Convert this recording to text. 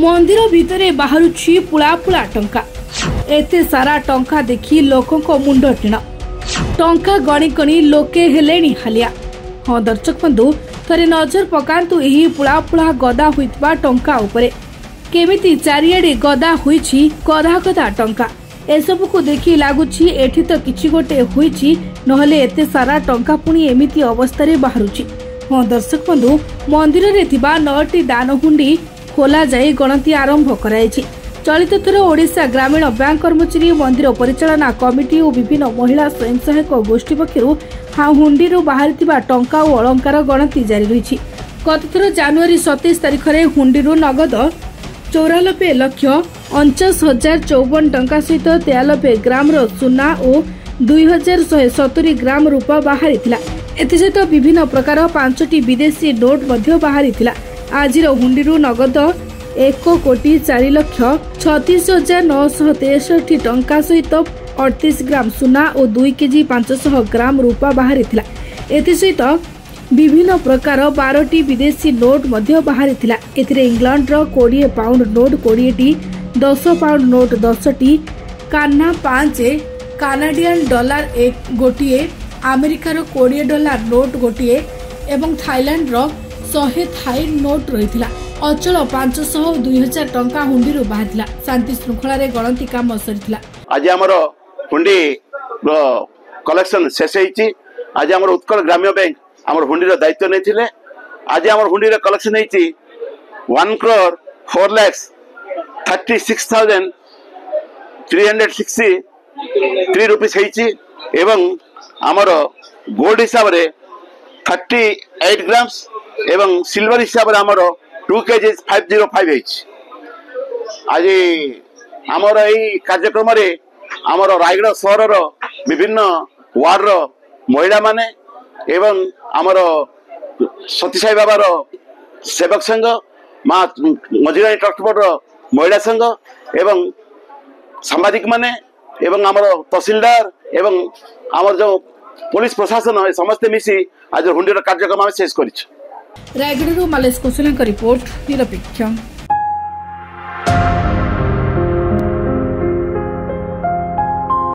मंदिर भितर बाहरुछि पुला पुला टंका। एते सारा टंका देखि लोकक मुंड टिण। टंका गणी गणी लोके हेलेनी हालिया। हाँ दर्शक बंधु थरे नजर पकांतु एही पुला पुला गदा होइतबा टंका उपरे। केमिति चारियाडे गदा होइछि गदा गदा टंका। एसबु को देखि लागुछि एठी तो किछि गोटे होइछि नहले एते सारा टंका पुणी एमिति अवस्था रे बाहरुछि। हाँ दर्शक बंधु मंदिर रे थिबा 9टी दानहुंडी खोला जाई गणति आरंभ कराइछि। चलित थर ओडिशा ग्रामीण बैंक कर्मचारी मंदिर परिचालना कमिटी और विभिन्न महिला स्वयं सहायक गोष्ठी पक्षरु हुंडी बाहरी टंका और अलंकार गणति जारी रही। गत थर जनवरी 27 तारिख में हुंडी नगद 94,49,054 टंका सहित 93 ग्राम सुना और 2,170 ग्राम रूपा बाहरी एसत विभिन्न प्रकार 5टी विदेशी नोट बाहरी। आज हुंडी नगद 1,04,36,963 टंका सहित 38 ग्राम सुना और 2 केजी 500 ग्राम रूपा बाहरी। एसत विभिन्न प्रकार 12टी विदेशी नोट बाहरी। इंग्लैंड 20 पाउंड नोट 20टी, 10 पाउंड नोट 10टी, कान्हा 5, कानाडियन डॉलर 1 गोटिए, अमेरिकार $20 नोट गोटिए एवं थाईलैंड 100 थाई नोट रही। अचल 500 और 2000 टंका हुंडी बाहरी। शांति श्रृंखला गणति काम सरी। आज आमर हुंडी कलेक्शन शेष होती। आज आम उत्कल ग्राम्य बैंक आमर हुंडीर दायित्व नहीं। आज आम हुंडीर कलेक्शन होती 1,04,36,363 रुपीस एवं आमर गोल्ड हिसाब से 38 ग्राम्स एवं सिल्वर हिसाब से आमर 2 केजी 505 आज आमर यही कार्यक्रम आमर रायगढ़ सहर विभिन्न वार्ड महिला माने एवं आमर सती साई बाबार सेवक संघ माँ मझिराणी ट्रस्ट बोर्ड महिला संघ एवं सांबादिक माने एवं आमर तहसीलदार एवं आमर जो पुलिस प्रशासन समस्ते मिसी आज हुंडीर कार्यक्रम शेष कर। रायगढ़ मालेश कौशल रिपोर्ट निरपेक्ष।